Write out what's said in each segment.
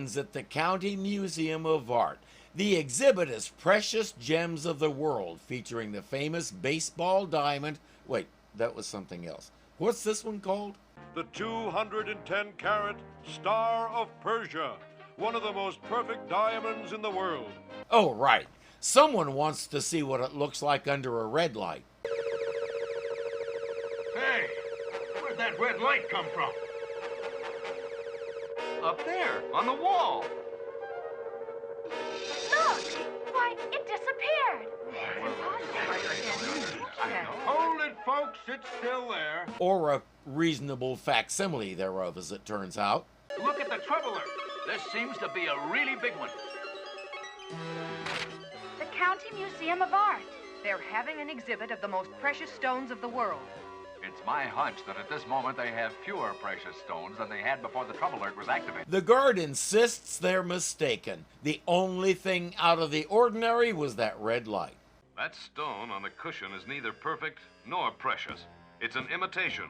begins at the County Museum of Art. The exhibit is Precious Gems of the World, featuring the famous baseball diamond. Wait, that was something else. What's this one called? The 210-carat Star of Persia, one of the most perfect diamonds in the world. Oh, right. Someone wants to see what it looks like under a red light. Hey, where'd that red light come from? Up there, on the wall. Look! Why, it disappeared! Hold it, folks, it's still there. Or a reasonable facsimile thereof, as it turns out. Look at the troubler. This seems to be a really big one. The County Museum of Art. They're having an exhibit of the most precious stones of the world. It's my hunch that at this moment they have fewer precious stones than they had before the trouble alert was activated. The guard insists they're mistaken. The only thing out of the ordinary was that red light. That stone on the cushion is neither perfect nor precious. It's an imitation.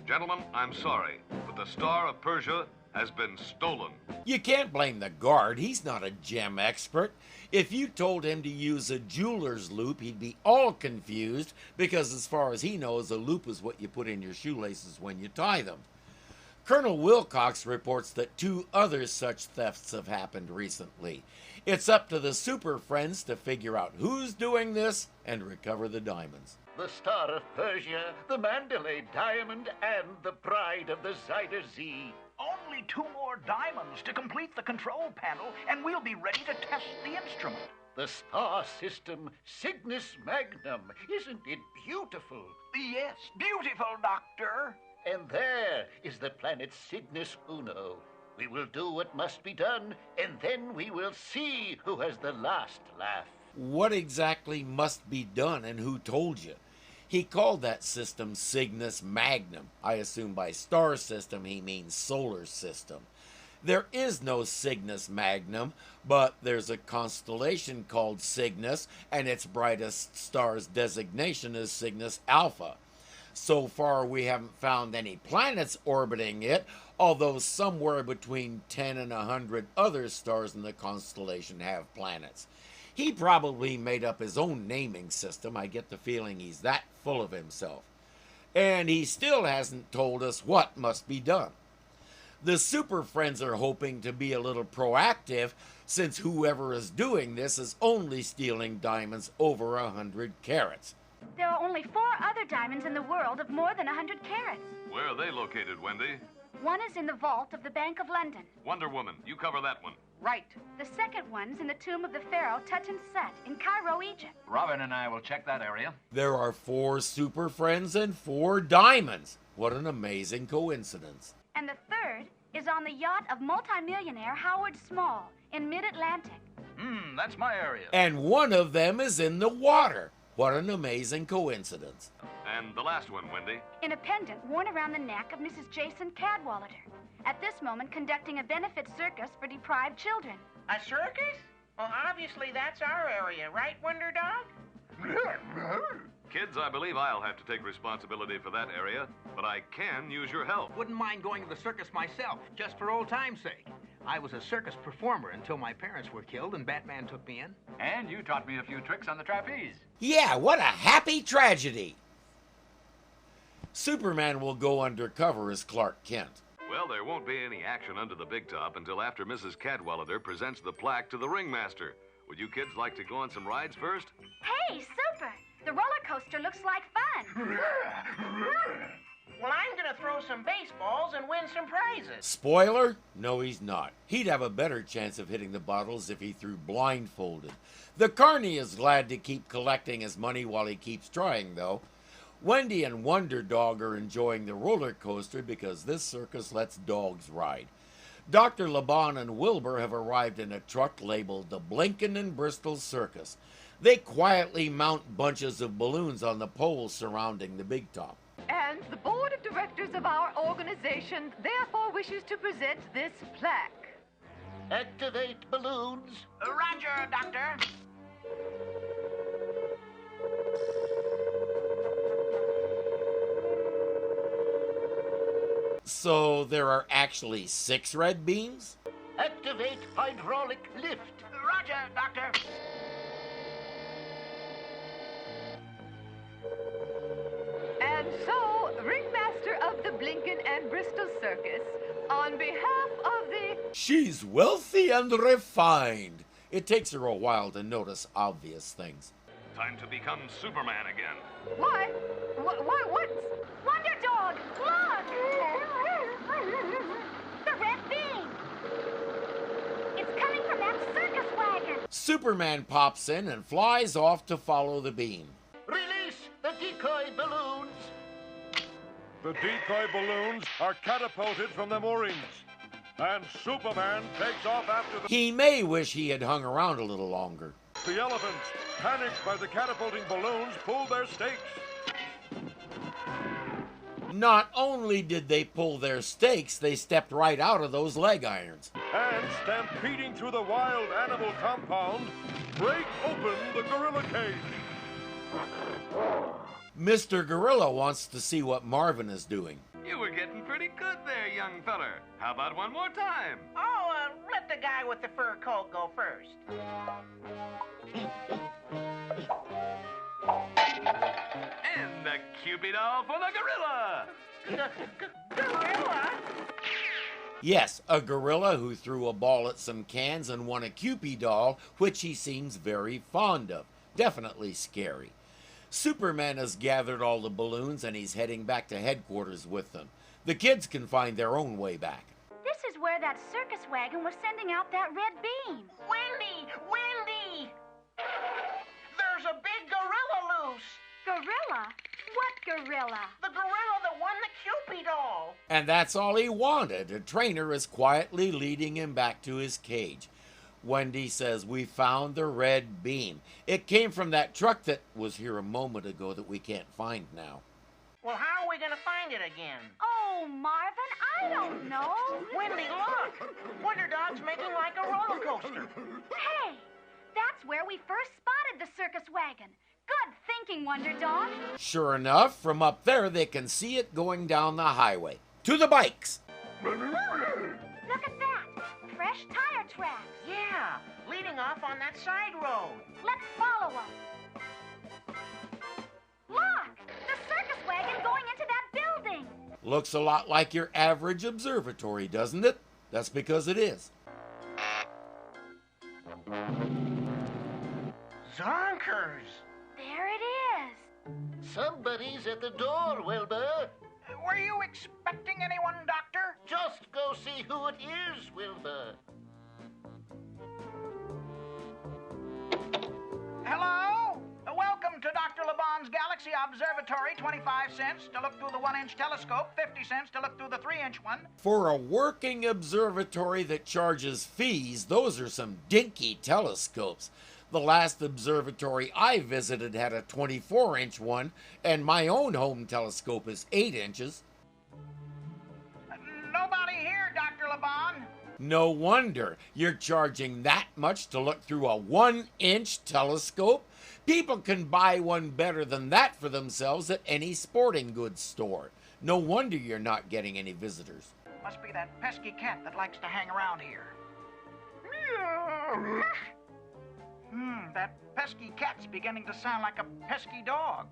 Gentlemen, I'm sorry, but the Star of Persia has been stolen. You can't blame the guard. He's not a gem expert. If you told him to use a jeweler's loop, he'd be all confused because as far as he knows, a loop is what you put in your shoelaces when you tie them. Colonel Wilcox reports that 2 other such thefts have happened recently. It's up to the Super Friends to figure out who's doing this and recover the diamonds. The Star of Persia, the Mandalay Diamond, and the Pride of the Zuyder Zee. Only 2 more diamonds to complete the control panel, and we'll be ready to test the instrument. The star system, Cygnus Magnum. Isn't it beautiful? Yes, beautiful, Doctor. And there is the planet Cygnus Uno. We will do what must be done, and then we will see who has the last laugh. What exactly must be done, and who told you? He called that system Cygnus Magnum. I assume by star system he means solar system. There is no Cygnus Magnum, but there's a constellation called Cygnus, and its brightest star's designation is Cygnus Alpha. So far we haven't found any planets orbiting it, although somewhere between 10 and 100 other stars in the constellation have planets. He probably made up his own naming system. I get the feeling he's that full of himself. And he still hasn't told us what must be done. The Super Friends are hoping to be a little proactive, since whoever is doing this is only stealing diamonds over 100 carats. There are only 4 other diamonds in the world of more than 100 carats. Where are they located, Wendy? One is in the vault of the Bank of London. Wonder Woman, you cover that one. Right. The second one's in the tomb of the pharaoh Tut-in-Set in Cairo, Egypt. Robin and I will check that area. There are 4 Super Friends and 4 diamonds. What an amazing coincidence. And the third is on the yacht of multimillionaire Howard Small in mid-Atlantic. That's my area. And one of them is in the water. What an amazing coincidence. And the last one, Wendy. In a pendant worn around the neck of Mrs. Jason Cadwallader. At this moment conducting a benefit circus for deprived children. A circus? Well, obviously that's our area, right, Wonder Dog? Kids, I believe I'll have to take responsibility for that area, but I can use your help. Wouldn't mind going to the circus myself, just for old time's sake. I was a circus performer until my parents were killed and Batman took me in. And you taught me a few tricks on the trapeze. Yeah, what a happy tragedy. Superman will go undercover as Clark Kent. Well, there won't be any action under the big top until after Mrs. Cadwallader presents the plaque to the ringmaster. Would you kids like to go on some rides first? Hey, super! The roller coaster looks like fun. Well, I'm gonna throw some baseballs and win some prizes. Spoiler? No, he's not. He'd have a better chance of hitting the bottles if he threw blindfolded. The carny is glad to keep collecting his money while he keeps trying, though. Wendy and Wonder Dog are enjoying the roller coaster because this circus lets dogs ride. Dr. Laban and Wilbur have arrived in a truck labeled the Blinken and Bristol Circus. They quietly mount bunches of balloons on the poles surrounding the big top. And the board of directors of our organization therefore wishes to present this plaque. Activate balloons. Roger, Doctor. So there are actually 6 red beams? Activate Activate hydraulic lift. Roger, Doctor. And so, ringmaster of the Blinken and Bristol Circus, on behalf of the... She's wealthy and refined. It takes her a while to notice obvious things. Time to become Superman again. Why? What's... Wonder Dog, look! The red beam! It's coming from that circus wagon! Superman pops in and flies off to follow the beam. Release the decoy balloons. The decoy balloons are catapulted from their moorings, and Superman takes off after them. He may wish he had hung around a little longer. The elephants, panicked by the catapulting balloons, pull their stakes. Not only did they pull their stakes, they stepped right out of those leg irons. And stampeding through the wild animal compound, break open the gorilla cage. Mr. Gorilla wants to see what Marvin is doing. You were getting pretty good there, young feller. How about one more time? Oh, let the guy with the fur coat go first. And the Cupid doll for the gorilla. Gorilla? Yes, a gorilla who threw a ball at some cans and won a Cupid doll, which he seems very fond of. Definitely scary. Superman has gathered all the balloons and he's heading back to headquarters with them. The kids can find their own way back. This is where that circus wagon was sending out that red beam. Wendy! Wendy! There's a big gorilla loose. Gorilla? What gorilla? The gorilla that won the Cupid doll. And that's all he wanted. A trainer is quietly leading him back to his cage. Wendy says, "We found the red beam. It came from that truck that was here a moment ago that we can't find now." Well, how are we going to find it again? Oh, Marvin, I don't know. Wendy, look! Wonder Dog's making like a roller coaster. Hey, that's where we first spotted the circus wagon. Good thinking, Wonder Dog. Sure enough, from up there they can see it going down the highway. To the bikes! Look at that. Fresh tire tracks. Yeah, leading off on that side road. Let's follow them. Look! The circus wagon going into that building. Looks a lot like your average observatory, doesn't it? That's because it is. Zonkers! There it is. Somebody's at the door, Wilbur. Were you expecting anyone, Doctor? Just go see who it is, Wilbur. Hello? Welcome to Dr. LeBon's Galaxy Observatory. 25 cents to look through the 1-inch telescope, 50 cents to look through the 3-inch one. For a working observatory that charges fees, those are some dinky telescopes. The last observatory I visited had a 24-inch one, and my own home telescope is 8 inches. Nobody here, Dr. LeBon. No wonder you're charging that much to look through a 1-inch telescope. People can buy one better than that for themselves at any sporting goods store. No wonder you're not getting any visitors. Must be that pesky cat that likes to hang around here. That pesky cat's beginning to sound like a pesky dog.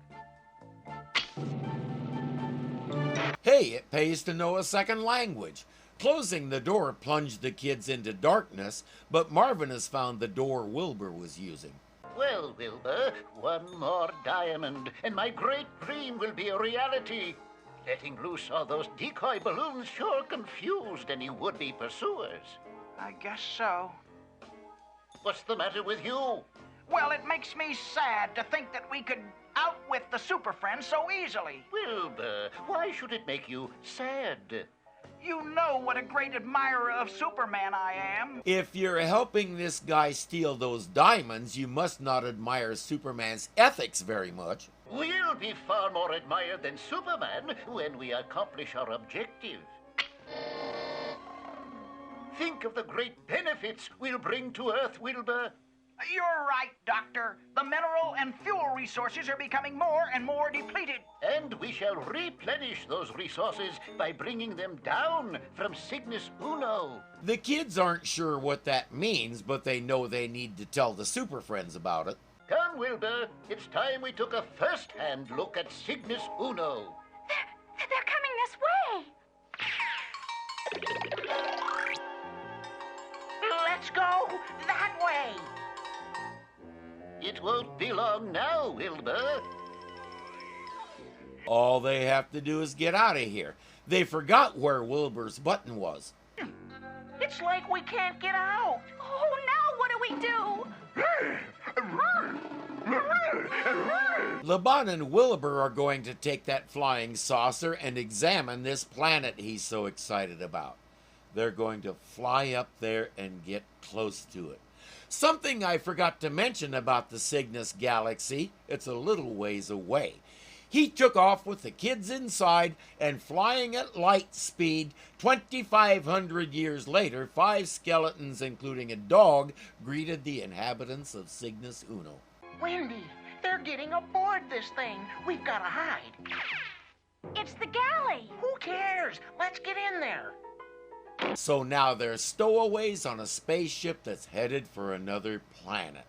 Hey, it pays to know a second language. Closing the door plunged the kids into darkness, but Marvin has found the door Wilbur was using. Well, Wilbur, one more diamond, and my great dream will be a reality. Letting loose all those decoy balloons sure confused any would-be pursuers. I guess so. What's the matter with you? Well, it makes me sad to think that we could outwit the Super Friends so easily. Wilbur, why should it make you sad? You know what a great admirer of Superman I am. If you're helping this guy steal those diamonds, you must not admire Superman's ethics very much. We'll be far more admired than Superman when we accomplish our objective. Think of the great benefits we'll bring to Earth, Wilbur. You're right, Doctor. The mineral and fuel resources are becoming more and more depleted. And we shall replenish those resources by bringing them down from Cygnus Uno. The kids aren't sure what that means, but they know they need to tell the Super Friends about it. Come, Wilbur. It's time we took a first-hand look at Cygnus Uno. They're coming this way. Let's go that way. It won't be long now, Wilbur. All they have to do is get out of here. They forgot where Wilbur's button was. It's like we can't get out. Oh, now what do we do? Laban and Wilbur are going to take that flying saucer and examine this planet he's so excited about. They're going to fly up there and get close to it. Something I forgot to mention about the Cygnus galaxy, it's a little ways away. He took off with the kids inside, and flying at light speed, 2,500 years later, 5 skeletons, including a dog, greeted the inhabitants of Cygnus Uno. Wendy, they're getting aboard this thing. We've got to hide. It's the galley. Who cares? Let's get in there. So now they're stowaways on a spaceship that's headed for another planet.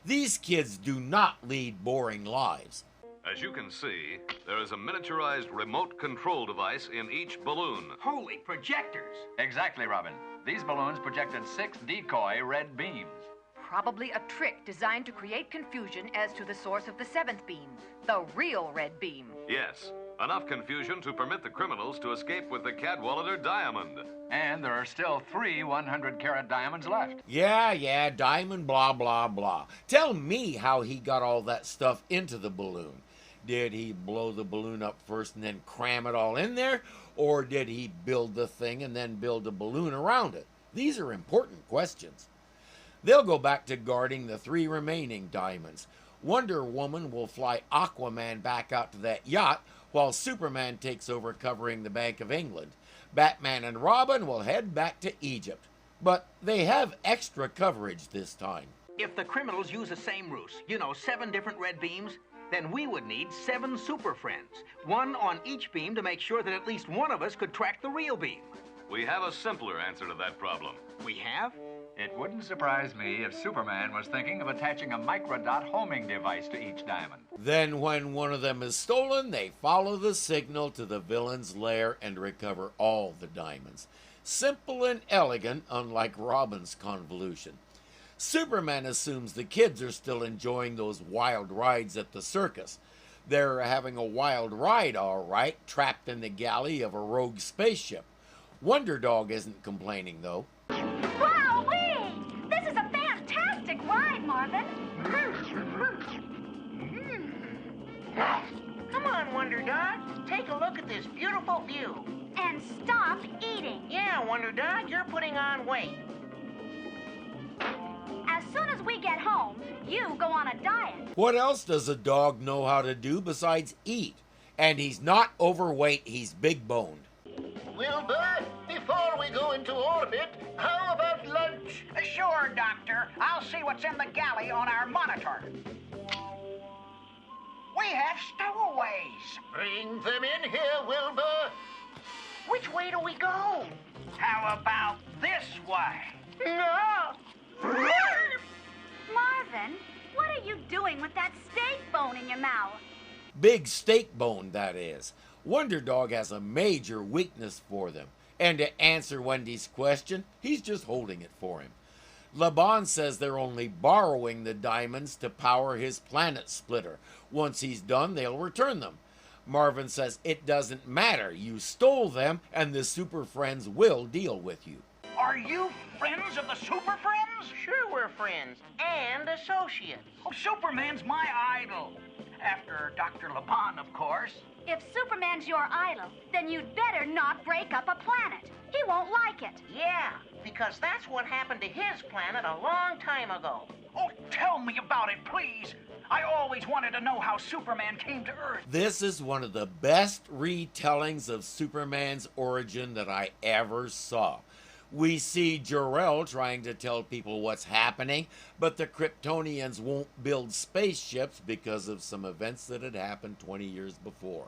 These kids do not lead boring lives. As you can see, there is a miniaturized remote control device in each balloon. Holy projectors! Exactly, Robin. These balloons projected 6 decoy red beams. Probably a trick designed to create confusion as to the source of the 7th beam, the real red beam. Yes, enough confusion to permit the criminals to escape with the Cadwallader diamond. And there are still 3 100-carat diamonds left. Yeah, diamond, blah, blah, blah. Tell me how he got all that stuff into the balloon. Did he blow the balloon up first and then cram it all in there? Or did he build the thing and then build a balloon around it? These are important questions. They'll go back to guarding the 3 remaining diamonds. Wonder Woman will fly Aquaman back out to that yacht, while Superman takes over covering the Bank of England. Batman and Robin will head back to Egypt. But they have extra coverage this time. If the criminals use the same ruse, 7 different red beams, then we would need 7 super friends. 1 on each beam to make sure that at least one of us could track the real beam. We have a simpler answer to that problem. We have? It wouldn't surprise me if Superman was thinking of attaching a microdot homing device to each diamond. Then when one of them is stolen, they follow the signal to the villain's lair and recover all the diamonds. Simple and elegant, unlike Robin's convolution. Superman assumes the kids are still enjoying those wild rides at the circus. They're having a wild ride, all right, trapped in the galley of a rogue spaceship. Wonder Dog isn't complaining, though. Wowee! This is a fantastic ride, Marvin. Come on, Wonder Dog. Take a look at this beautiful view. And stop eating. Yeah, Wonder Dog, you're putting on weight. As soon as we get home, you go on a diet. What else does a dog know how to do besides eat? And he's not overweight, he's big-boned. Wilbur, before we go into orbit, how about lunch? Sure, Doctor. I'll see what's in the galley on our monitor. We have stowaways. Bring them in here, Wilbur. Which way do we go? How about this way? No! Marvin, what are you doing with that steak bone in your mouth? Big steak bone, that is. Wonder Dog has a major weakness for them. And to answer Wendy's question, he's just holding it for him. Laban says they're only borrowing the diamonds to power his planet splitter. Once he's done, they'll return them. Marvin says it doesn't matter. You stole them, and the Super Friends will deal with you. Are you friends of the Super Friends? Sure, we're friends. And associates. Oh, Superman's my idol. After Dr. Laban, of course. If Superman's your idol, then you'd better not break up a planet. He won't like it. Yeah, because that's what happened to his planet a long time ago. Oh, tell me about it, please. I always wanted to know how Superman came to Earth. This is one of the best retellings of Superman's origin that I ever saw. We see Jor-El trying to tell people what's happening, but the Kryptonians won't build spaceships because of some events that had happened 20 years before.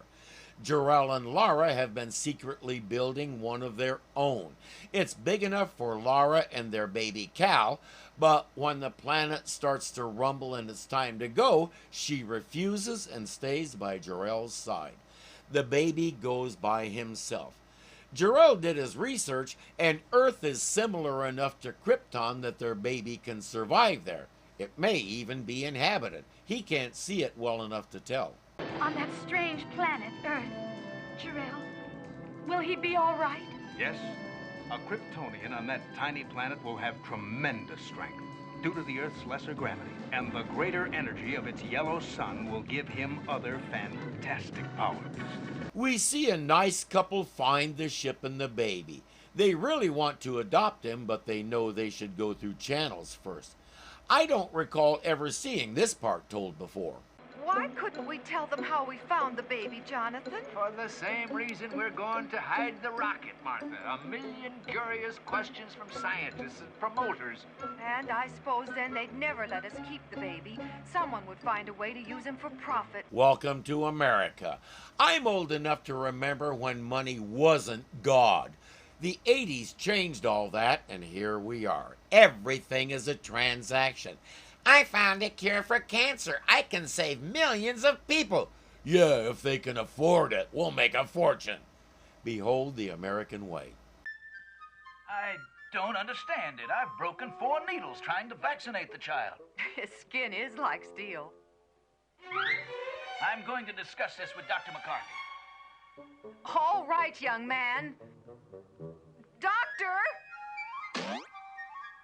Jor-El and Lara have been secretly building one of their own. It's big enough for Lara and their baby Cal, but when the planet starts to rumble and it's time to go, she refuses and stays by Jor-El's side. The baby goes by himself. Jor-El did his research, and Earth is similar enough to Krypton that their baby can survive there. It may even be inhabited. He can't see it well enough to tell. On that strange planet, Earth, Jor-El, will he be all right? Yes, a Kryptonian on that tiny planet will have tremendous strength due to the Earth's lesser gravity, and the greater energy of its yellow sun will give him other fantastic powers. We see a nice couple find the ship and the baby. They really want to adopt him, but they know they should go through channels first. I don't recall ever seeing this part told before. Why couldn't we tell them how we found the baby, Jonathan? For the same reason we're going to hide the rocket, Martha. A million curious questions from scientists and promoters. And I suppose then they'd never let us keep the baby. Someone would find a way to use him for profit. Welcome to America. I'm old enough to remember when money wasn't God. The 80s changed all that, and here we are. Everything is a transaction. I found a cure for cancer. I can save millions of people. Yeah, if they can afford it, we'll make a fortune. Behold the American way. I don't understand it. I've broken 4 needles trying to vaccinate the child. His skin is like steel. I'm going to discuss this with Dr. McCarthy. All right, young man. Doctor!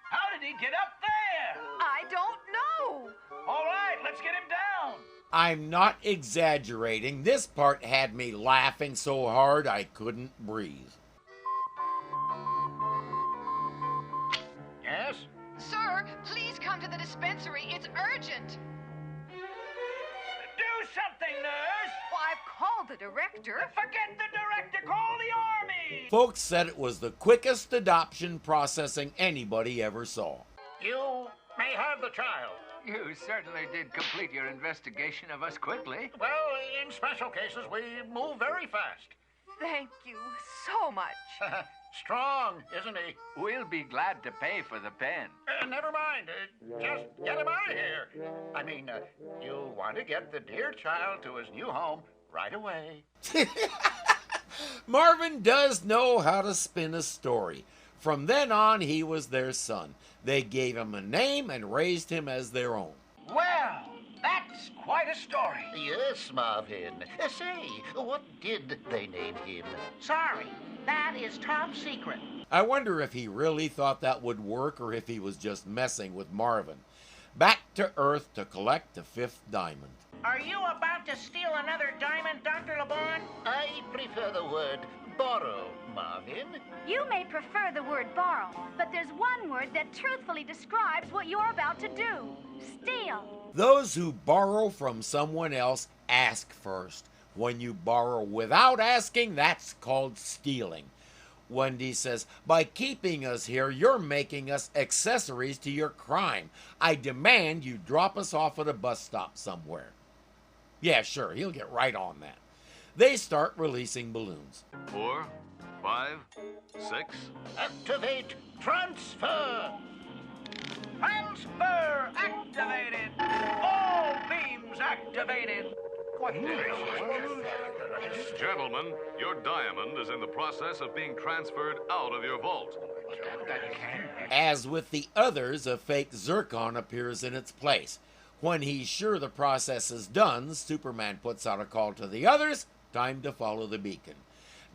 How did he get up there? I don't know. All right, let's get him down. I'm not exaggerating. This part had me laughing so hard I couldn't breathe. Yes? Sir, please come to the dispensary. It's urgent. Do something, nurse. Well, I've called the director. Forget the director. Call the army. Folks said it was the quickest adoption processing anybody ever saw. You may have the child. You certainly did complete your investigation of us quickly. Well, in special cases, we move very fast. Thank you so much. Strong, isn't he? We'll be glad to pay for the pen. Never mind. Just get him out of here. I mean, you'll want to get the dear child to his new home right away. Marvin does know how to spin a story. From then on, he was their son. They gave him a name and raised him as their own. Well, that's quite a story. Yes, Marvin. Say, what did they name him? Sorry, that is top secret. I wonder if he really thought that would work or if he was just messing with Marvin. Back to Earth to collect the 5th diamond. Are you about to steal another diamond, Dr. LeBon? I prefer the word borrow, Marvin. You may prefer the word borrow, but there's one word that truthfully describes what you're about to do. Steal. Those who borrow from someone else ask first. When you borrow without asking, that's called stealing. Wendy says, by keeping us here, you're making us accessories to your crime. I demand you drop us off at a bus stop somewhere. Yeah, sure, he'll get right on that. They start releasing balloons. 4, 5, 6. Activate transfer. Transfer activated. All beams activated. Gentlemen, your diamond is in the process of being transferred out of your vault. As with the others, a fake zircon appears in its place. When he's sure the process is done, Superman puts out a call to the others, time to follow the beacon.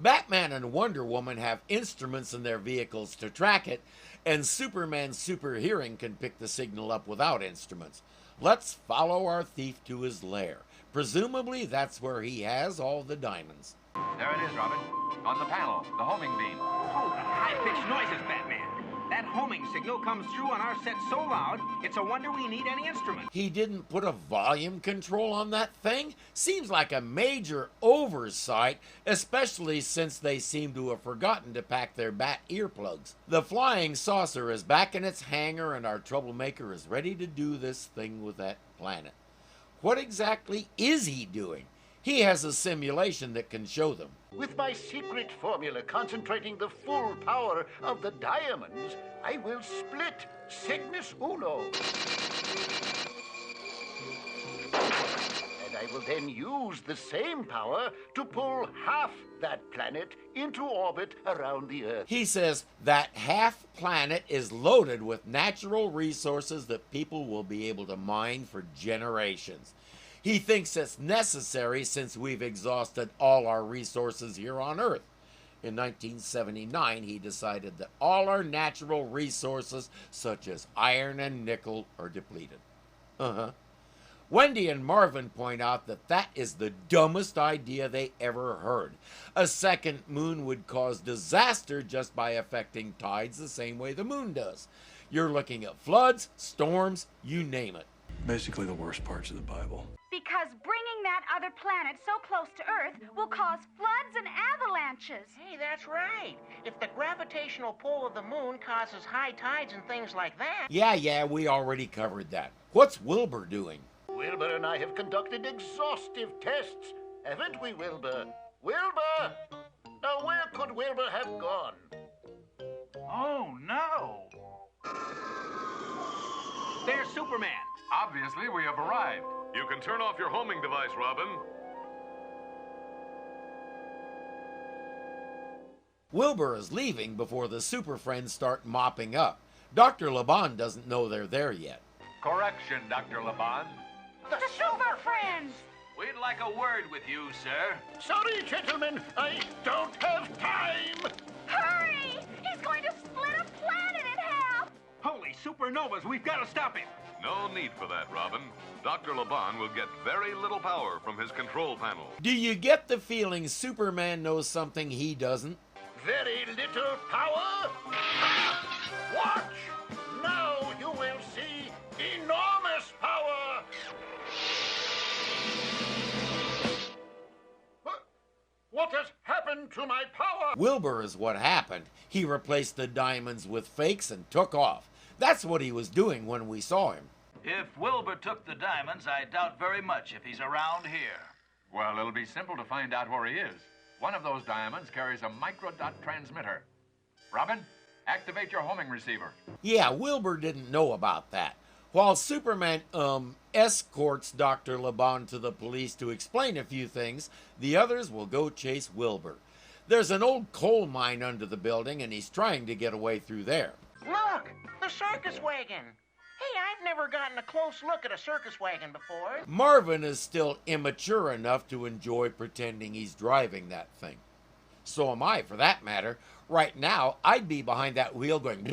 Batman and Wonder Woman have instruments in their vehicles to track it, and Superman's super hearing can pick the signal up without instruments. Let's follow our thief to his lair. Presumably that's where he has all the diamonds. There it is, Robin. On the panel, the homing beam. Holy high-pitched noises, Batman. That homing signal comes through on our set so loud, it's a wonder we need any instrument. He didn't put a volume control on that thing? Seems like a major oversight, especially since they seem to have forgotten to pack their bat earplugs. The flying saucer is back in its hangar and our troublemaker is ready to do this thing with that planet. What exactly is he doing? He has a simulation that can show them. With my secret formula concentrating the full power of the diamonds, I will split Cygnus Uno. And I will then use the same power to pull half that planet into orbit around the Earth. He says that half planet is loaded with natural resources that people will be able to mine for generations. He thinks it's necessary since we've exhausted all our resources here on Earth. In 1979, he decided that all our natural resources, such as iron and nickel, are depleted. Wendy and Marvin point out that that is the dumbest idea they ever heard. A second moon would cause disaster just by affecting tides the same way the moon does. You're looking at floods, storms, you name it. Basically the worst parts of the Bible. Because bringing that other planet so close to Earth will cause floods and avalanches. Hey, that's right. If the gravitational pull of the moon causes high tides and things like that... Yeah, we already covered that. What's Wilbur doing? Wilbur and I have conducted exhaustive tests, haven't we, Wilbur? Wilbur! Now, where could Wilbur have gone? Oh, no. There's Superman. Obviously, we have arrived. You can turn off your homing device, Robin. Wilbur is leaving before the Super Friends start mopping up. Dr. Laban doesn't know they're there yet. Correction, Dr. Laban. The Super Friends! We'd like a word with you, sir. Sorry, gentlemen, I don't have time. Hurry! He's going to split a planet in half! Holy supernovas, we've got to stop him. No need for that, Robin. Dr. Laban will get very little power from his control panel. Do you get the feeling Superman knows something he doesn't? Very little power? Watch! Now you will see enormous power! What has happened to my power? Wilbur is what happened. He replaced the diamonds with fakes and took off. That's what he was doing when we saw him. If Wilbur took the diamonds, I doubt very much if he's around here. Well, it'll be simple to find out where he is. One of those diamonds carries a microdot transmitter. Robin, activate your homing receiver. Yeah, Wilbur didn't know about that. While Superman, escorts Dr. Laban to the police to explain a few things, the others will go chase Wilbur. There's an old coal mine under the building, and he's trying to get away through there. Look, the circus wagon. Hey, I've never gotten a close look at a circus wagon before. Marvin is still immature enough to enjoy pretending he's driving that thing. So am I, for that matter. Right now, I'd be behind that wheel going...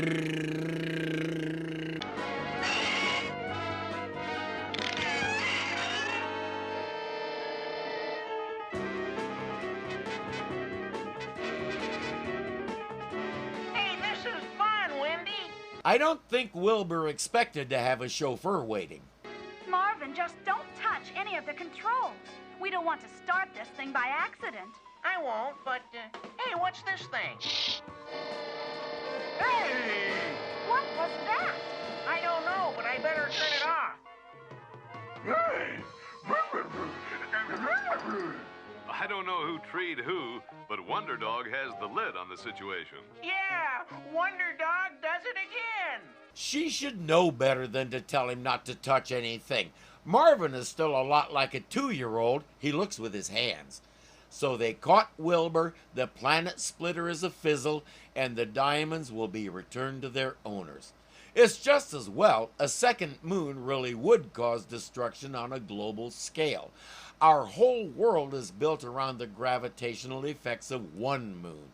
Hey, this is fun, Wendy. I don't think Wilbur expected to have a chauffeur waiting. Marvin, just don't touch any of the controls. We don't want to start this thing by accident. I won't, but, hey, what's this thing? Hey! What was that? I don't know, but I better turn it off. I don't know who treed who, but Wonder Dog has the lid on the situation. Yeah, Wonder Dog does it again. She should know better than to tell him not to touch anything. Marvin is still a lot like a 2-year-old. He looks with his hands. So they caught Wilbur, the planet splitter is a fizzle, and the diamonds will be returned to their owners. It's just as well a second moon really would cause destruction on a global scale. Our whole world is built around the gravitational effects of one moon.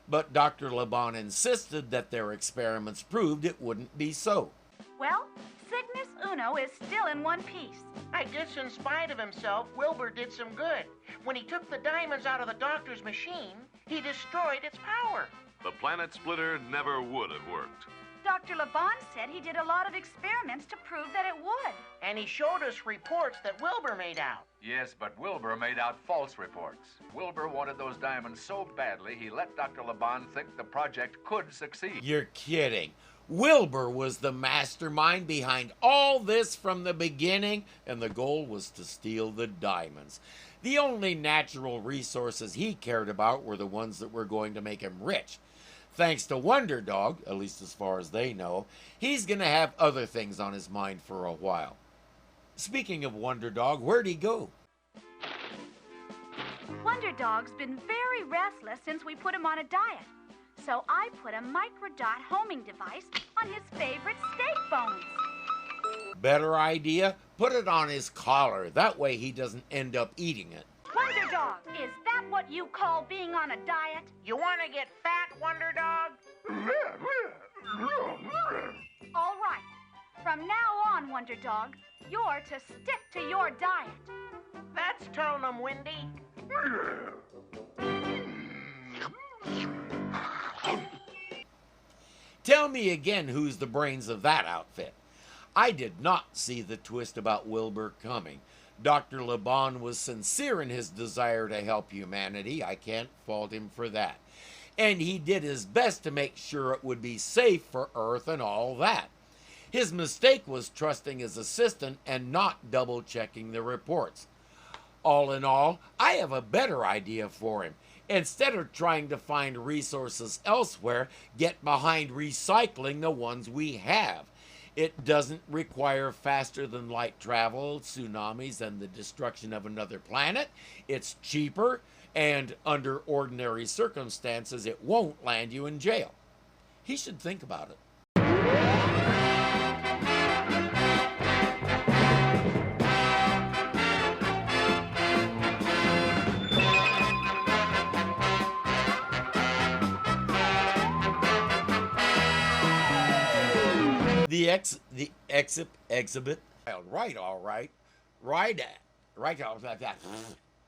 But Dr. Laban insisted that their experiments proved it wouldn't be so. Well, Cygnus Uno is still in one piece. I guess in spite of himself, Wilbur did some good. When he took the diamonds out of the doctor's machine, he destroyed its power. the planet splitter never would have worked. Dr. Laban said he did a lot of experiments to prove that it would. And he showed us reports that Wilbur made out. Yes, but Wilbur made out false reports. Wilbur wanted those diamonds so badly, he let Dr. Laban think the project could succeed. You're kidding. Wilbur was the mastermind behind all this from the beginning, and the goal was to steal the diamonds. The only natural resources he cared about were the ones that were going to make him rich. Thanks to Wonder Dog, at least as far as they know, he's going to have other things on his mind for a while. Speaking of Wonder Dog, where'd he go? Wonder Dog's been very restless since we put him on a diet. So I put a microdot homing device on his favorite steak bones. Better idea? Put it on his collar. That way he doesn't end up eating it. Wonder Dog, is that what you call being on a diet? You want to get fat, Wonder Dog? All right. From now on, Wonder Dog, you're to stick to your diet. That's telling them, Windy. Tell me again who's the brains of that outfit. I did not see the twist about Wilbur coming. Dr. Laban was sincere in his desire to help humanity. I can't fault him for that. And he did his best to make sure it would be safe for Earth and all that. His mistake was trusting his assistant and not double-checking the reports. All in all, I have a better idea for him. Instead of trying to find resources elsewhere, get behind recycling the ones we have. It doesn't require faster than light travel, tsunamis, and the destruction of another planet. It's cheaper, and under ordinary circumstances, it won't land you in jail. He should think about it. The exhibit. Right, all right. Right, all right.